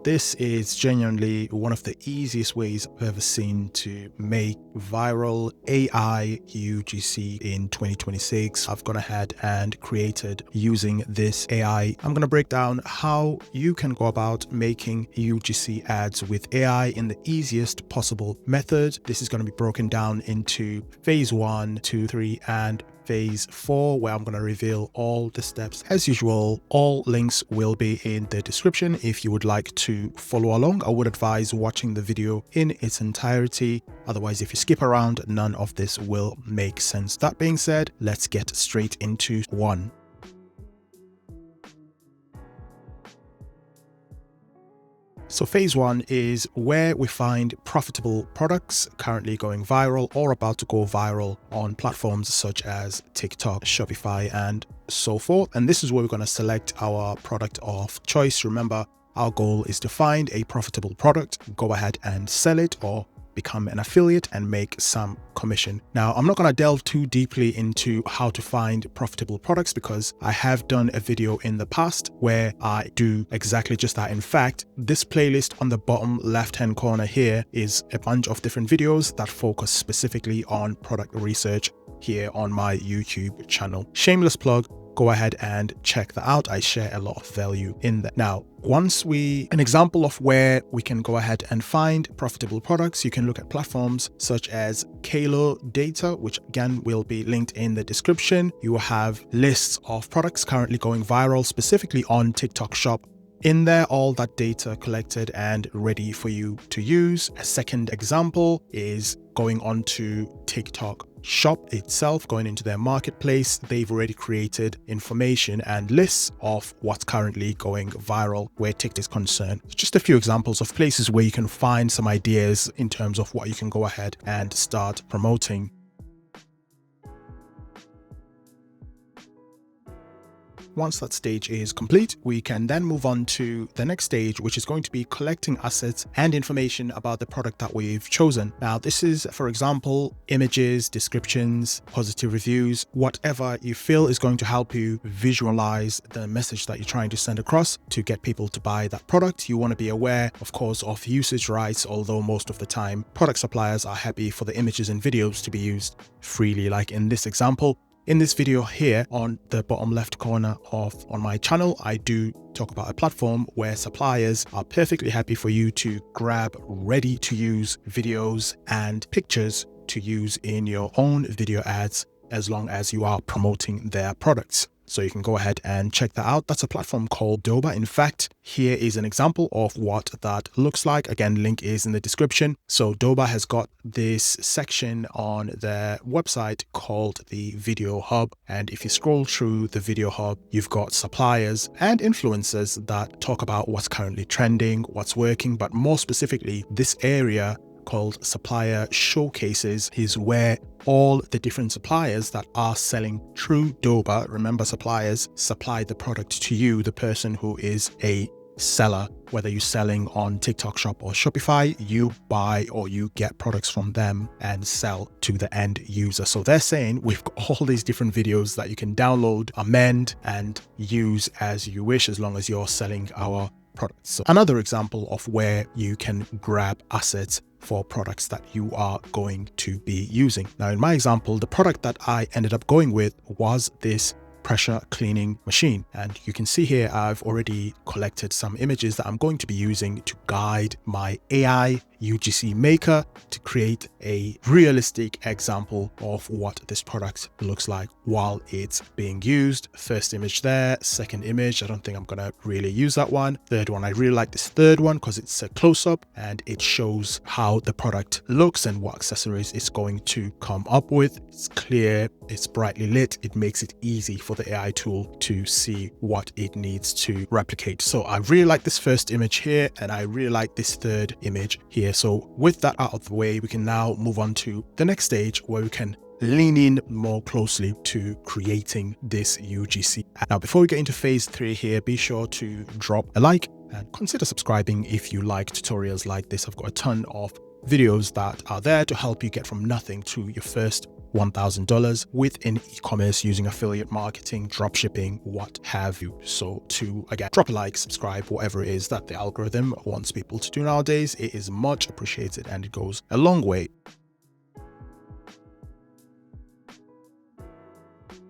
This is genuinely one of the easiest ways I've ever seen to make viral AI UGC in 2026. I've gone ahead and created using this AI. I'm going to break down how you can go about making UGC ads with AI in the easiest possible method. This is going to be broken down into phase 1, 2, 3, and phase 4, where I'm going to reveal all the steps. As usual, all links will be in the description. If you would like to follow along, I would advise watching the video in its entirety. Otherwise, if you skip around, none of this will make sense. That being said, let's get straight into one. So phase 1 is where we find profitable products currently going viral or about to go viral on platforms such as TikTok, Shopify, and so forth. And this is where we're going to select our product of choice. Remember, our goal is to find a profitable product, go ahead and sell it or become an affiliate and make some commission. Now, I'm not going to delve too deeply into how to find profitable products because I have done a video in the past where I do exactly just that. In fact, this playlist on the bottom left-hand corner here is a bunch of different videos that focus specifically on product research here on my YouTube channel. Shameless plug. Go ahead and check that out. I share a lot of value in that. Now, an example of where we can go ahead and find profitable products, you can look at platforms such as Kalo Data, which again will be linked in the description. You will have lists of products currently going viral, specifically on TikTok Shop. In there, all that data collected and ready for you to use. A second example is going on to TikTok Shop itself, going into their marketplace. They've already created information and lists of what's currently going viral where TikTok is concerned. Just a few examples of places where you can find some ideas in terms of what you can go ahead and start promoting. Once that stage is complete, we can then move on to the next stage, which is going to be collecting assets and information about the product that we've chosen. Now, this is, for example, images, descriptions, positive reviews, whatever you feel is going to help you visualize the message that you're trying to send across to get people to buy that product. You want to be aware, of course, of usage rights, although most of the time product suppliers are happy for the images and videos to be used freely, like in this example. In this video here on the bottom left corner on my channel, I do talk about a platform where suppliers are perfectly happy for you to grab ready to use videos and pictures to use in your own video ads as long as you are promoting their products. So you can go ahead and check that out. That's a platform called Doba. In fact, here is an example of what that looks like. Again, link is in the description. So Doba has got this section on their website called the Video Hub. And if you scroll through the Video Hub, you've got suppliers and influencers that talk about what's currently trending, what's working, but more specifically, this area called supplier showcases is where all the different suppliers that are selling through Doba, remember suppliers supply the product to you, the person who is a seller, whether you're selling on TikTok Shop or Shopify, you buy or you get products from them and sell to the end user. So they're saying we've got all these different videos that you can download, amend, and use as you wish, as long as you're selling our products. So another example of where you can grab assets for products that you are going to be using. Now, in my example, the product that I ended up going with was this pressure cleaning machine. And you can see here, I've already collected some images that I'm going to be using to guide my AI UGC maker to create a realistic example of what this product looks like while it's being used. First image there, second image, I don't think I'm gonna really use that one. Third one, I really like this third one because it's a close-up and it shows how the product looks and what accessories it's going to come up with. It's clear, it's brightly lit, it makes it easy for the AI tool to see what it needs to replicate. So I really like this first image here and I really like this third image here. So with that out of the way, we can now move on to the next stage where we can lean in more closely to creating this UGC. Now, before we get into phase 3 here, be sure to drop a like and consider subscribing if you like tutorials like this. I've got a ton of videos that are there to help you get from nothing to your first $1,000 within e-commerce using affiliate marketing, dropshipping, what have you. So to, again, drop a like, subscribe, whatever it is that the algorithm wants people to do nowadays. It is much appreciated and it goes a long way.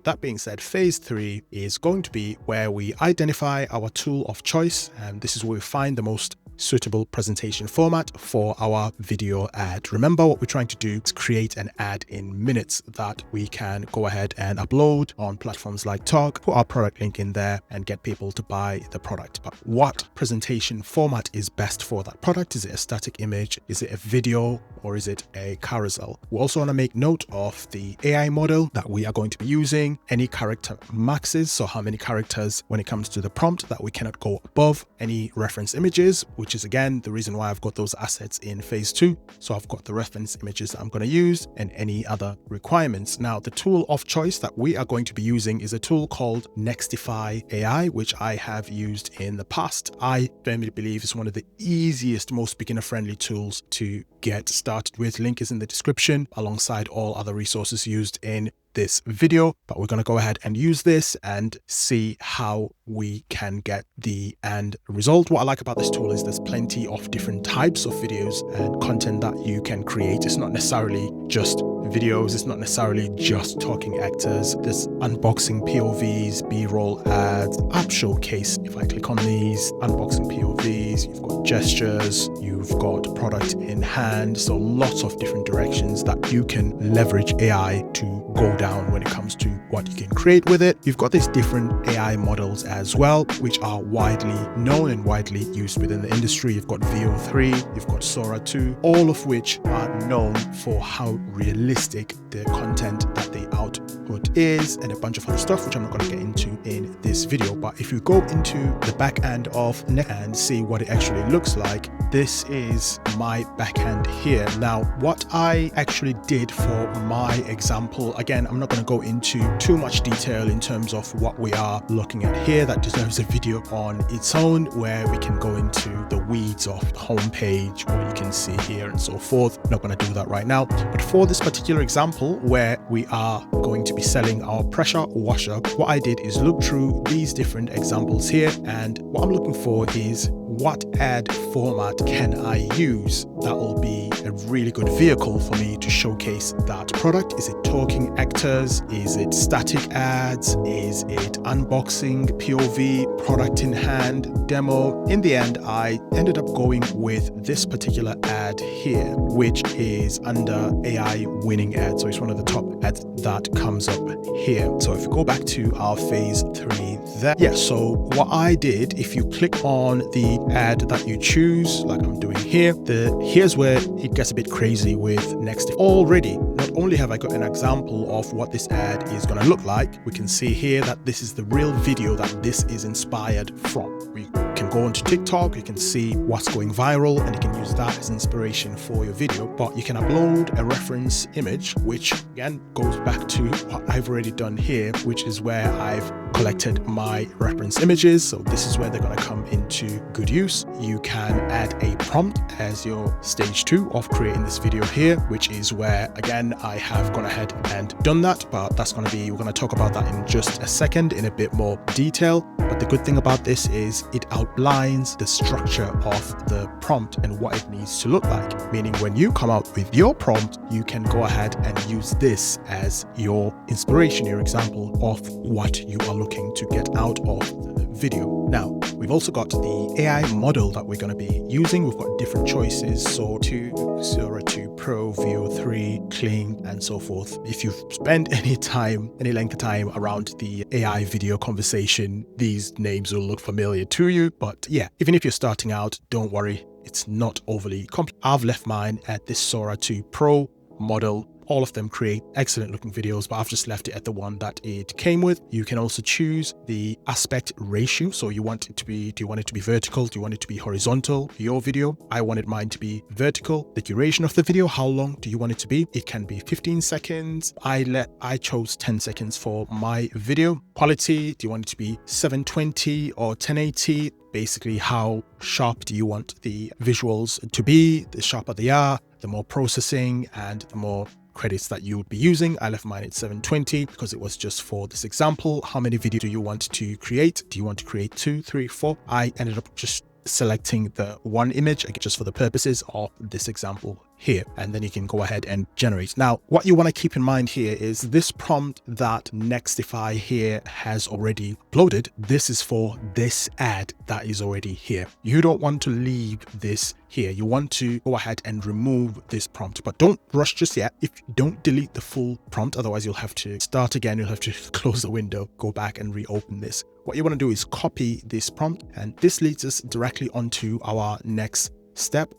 That being said, phase 3 is going to be where we identify our tool of choice, and this is where we find the most suitable presentation format for our video ad. Remember, what we're trying to do is create an ad in minutes that we can go ahead and upload on platforms like Talk, put our product link in there and get people to buy the product. But what presentation format is best for that product? Is it a static image? Is it a video? Or is it a carousel? We also want to make note of the AI model that we are going to be using, any character maxes, so how many characters when it comes to the prompt that we cannot go above, any reference images, which is again the reason why I've got those assets in phase 2. So I've got the reference images that I'm going to use and any other requirements. Now, the tool of choice that we are going to be using is a tool called Nextify AI, which I have used in the past. I firmly believe it's one of the easiest, most beginner-friendly tools to get started with. Link is in the description alongside all other resources used in this video, but we're going to go ahead and use this and see how we can get the end result. What I like about this tool is there's plenty of different types of videos and content that you can create. It's not necessarily just videos, it's not necessarily just talking actors. There's unboxing POVs, B-roll ads, app showcase. If I click on these unboxing POVs, you've got gestures, you've got product in hand. So lots of different directions that you can leverage AI to go down when it comes to what you can create with it. You've got these different AI models as well, which are widely known and widely used within the industry. You've got VO3, you've got Sora 2, all of which are known for how realistic the content that they output is, and a bunch of other stuff which I'm not going to get into in this video. But if you go into the back end of Next and see what it actually looks like, this is my back end here. Now, what I actually did for my example, again, I'm not going to go into too much detail in terms of what we are looking at here. That deserves a video on its own where we can go into the weeds of the homepage, what you can see here and so forth. I'm not going to do that right now. But for this particular example where we are going to be selling our pressure washer, what I did is look through these different examples here, and what I'm looking for is what ad format can I use that will be a really good vehicle for me to showcase that product? Is it talking actors? Is it static ads? Is it unboxing, POV, product in hand, demo? In the end, I ended up going with this particular ad here, which is under AI winning ad. So it's one of the top ads that comes up here. So if you go back to our phase 3 there, yeah, so what I did, if you click on the ad that you choose, like I'm doing here, here's where it gets a bit crazy with Nextify. Already, not only have I got an example of what this ad is going to look like, we can see here that this is the real video that this is inspired from. We can go onto TikTok, you can see what's going viral, and you can use that as inspiration for your video. But you can upload a reference image, which again goes back to what I've already done here, which is where I've collected my reference images. So this is where they're going to come into good use. You can add a prompt as your stage 2 of creating this video here, which is where again I have gone ahead and done that, but that's going to be, we're going to talk about that in just a second in a bit more detail. But the good thing about this is it outlines the structure of the prompt and what it needs to look like, meaning when you come out with your prompt, you can go ahead and use this as your inspiration, your example of what you are looking to get out of the video. Now, we've also got the AI model that we're going to be using. We've got different choices, Sora 2, Sora 2 Pro, VO3, Kling, and so forth. If you've spent any length of time around the AI video conversation, these names will look familiar to you. But yeah, even if you're starting out, don't worry, it's not overly complex. I've left mine at this Sora 2 Pro model. All of them create excellent looking videos, but I've just left it at the one that it came with. You can also choose the aspect ratio. So you want it to be, do you want it to be vertical? Do you want it to be horizontal? Your video, I wanted mine to be vertical. The duration of the video, how long do you want it to be? It can be 15 seconds. I chose 10 seconds for my video. Quality, do you want it to be 720 or 1080? Basically, how sharp do you want the visuals to be? The sharper they are, the more processing and the more credits that you would be using. I left mine at 720 because it was just for this example. How many videos do you want to create? Do you want to create 2, 3, 4? I ended up just selecting the one image again, just for the purposes of this example here, and then you can go ahead and generate. Now, what you want to keep in mind here is this prompt that Nextify here has already uploaded. This is for this ad that is already here. You don't want to leave this here. You want to go ahead and remove this prompt, but don't rush just yet. If you don't delete the full prompt, otherwise you'll have to start again. You'll have to close the window, go back and reopen this. What you want to do is copy this prompt, and this leads us directly onto our next step.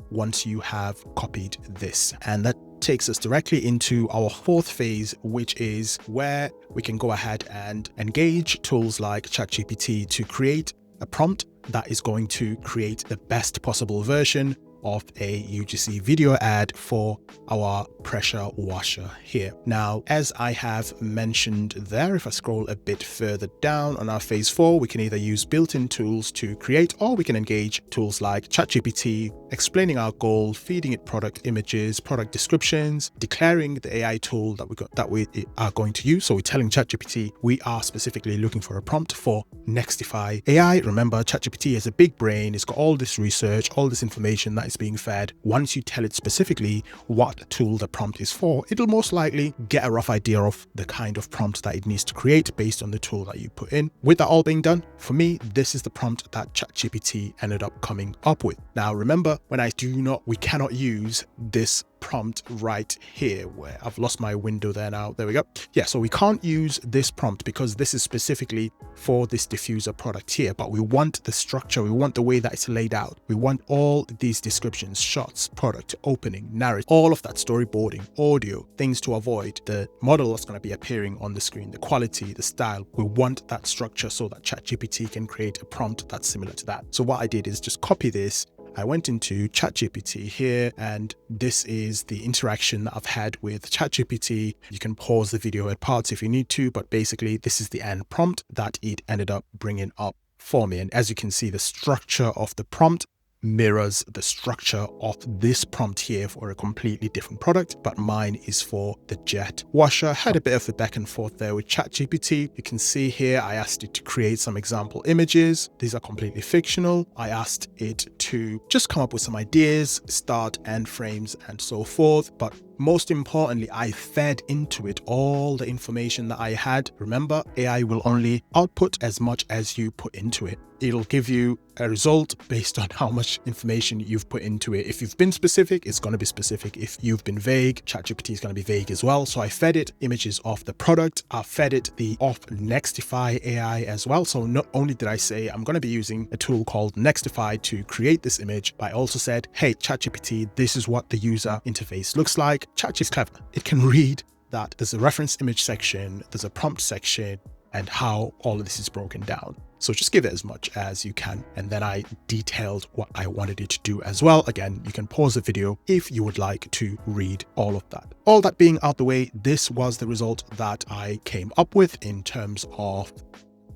Once you have copied this, and that takes us directly into our fourth phase, which is where we can go ahead and engage tools like ChatGPT to create a prompt that is going to create the best possible version of a UGC video ad for our pressure washer here. Now, as I have mentioned there, if I scroll a bit further down on our phase 4, we can either use built-in tools to create, or we can engage tools like ChatGPT, explaining our goal, feeding it product images, product descriptions, declaring the AI tool that we are going to use. So we're telling ChatGPT we are specifically looking for a prompt for Nextify AI. Remember, ChatGPT has a big brain. It's got all this research, all this information that is being fed. Once you tell it specifically what tool the prompt is for, it'll most likely get a rough idea of the kind of prompt that it needs to create based on the tool that you put in. With that all being done, for me, this is the prompt that ChatGPT ended up coming up with. Now, remember, we cannot use this prompt right here, where I've lost my window there now. There we go. Yeah, so we can't use this prompt because this is specifically for this diffuser product here, but we want the structure, we want the way that it's laid out. We want all these descriptions, shots, product, opening, narrative, all of that, storyboarding, audio, things to avoid, the model that's going to be appearing on the screen, the quality, the style. We want that structure so that ChatGPT can create a prompt that's similar to that. So what I did is just copy this. I went into ChatGPT here, and this is the interaction that I've had with ChatGPT. You can pause the video at parts if you need to, but basically this is the end prompt that it ended up bringing up for me. And as you can see, the structure of the prompt mirrors the structure of this prompt here for a completely different product, but mine is for the jet washer. Had a bit of a back and forth there with ChatGPT. You can see here I asked it to create some example images. These are completely fictional. I asked it to just come up with some ideas, start, end frames, and so forth. But most importantly, I fed into it all the information that I had. Remember, AI will only output as much as you put into it. It'll give you a result based on how much information you've put into it. If you've been specific, it's going to be specific. If you've been vague, ChatGPT is going to be vague as well. So I fed it images of the product. I fed it of Nextify AI as well. So not only did I say I'm going to be using a tool called Nextify to create this image, but I also said, hey, ChatGPT, this is what the user interface looks like. ChatGPT is clever. It can read that there's a reference image section, there's a prompt section, and how all of this is broken down. So just give it as much as you can. And then I detailed what I wanted it to do as well. Again, you can pause the video if you would like to read all of that. All that being out the way, this was the result that I came up with in terms of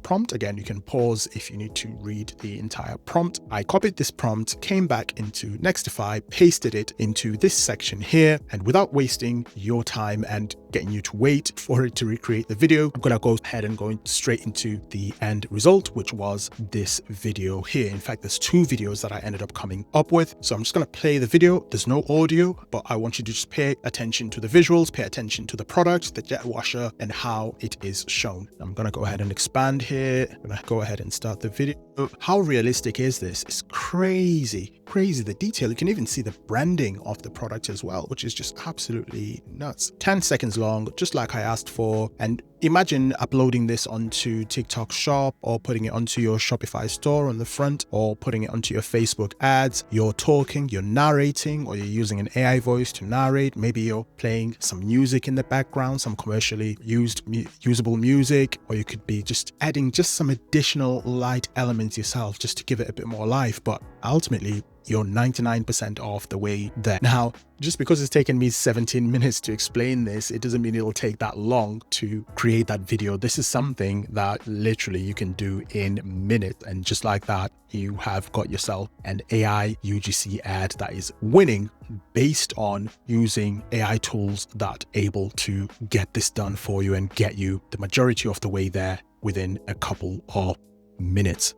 prompt. Again, you can pause if you need to read the entire prompt. I copied this prompt, came back into Nextify, pasted it into this section here, and without wasting your time and getting you to wait for it to recreate the video, I'm going to go ahead and go straight into the end result, which was this video here. In fact, there's two videos that I ended up coming up with. So I'm just going to play the video. There's no audio, but I want you to just pay attention to the visuals, pay attention to the product, the jet washer, and how it is shown. I'm going to go ahead and expand here. I'm going to go ahead and start the video. How realistic is this? It's crazy. The detail. You can even see the branding of the product as well, which is just absolutely nuts. 10 seconds long, just like I asked for. And imagine uploading this onto TikTok Shop, or putting it onto your Shopify store on the front, or putting it onto your Facebook ads. You're talking, you're narrating, or you're using an AI voice to narrate. Maybe you're playing some music in the background, some commercially usable music, or you could be just adding just some additional light elements yourself just to give it a bit more life. But ultimately, you're 99% of the way there. Now, just because it's taken me 17 minutes to explain this, it doesn't mean it'll take that long to create that video. This is something that literally you can do in minutes. And just like that, you have got yourself an AI UGC ad that is winning based on using AI tools that are able to get this done for you and get you the majority of the way there within a couple of minutes.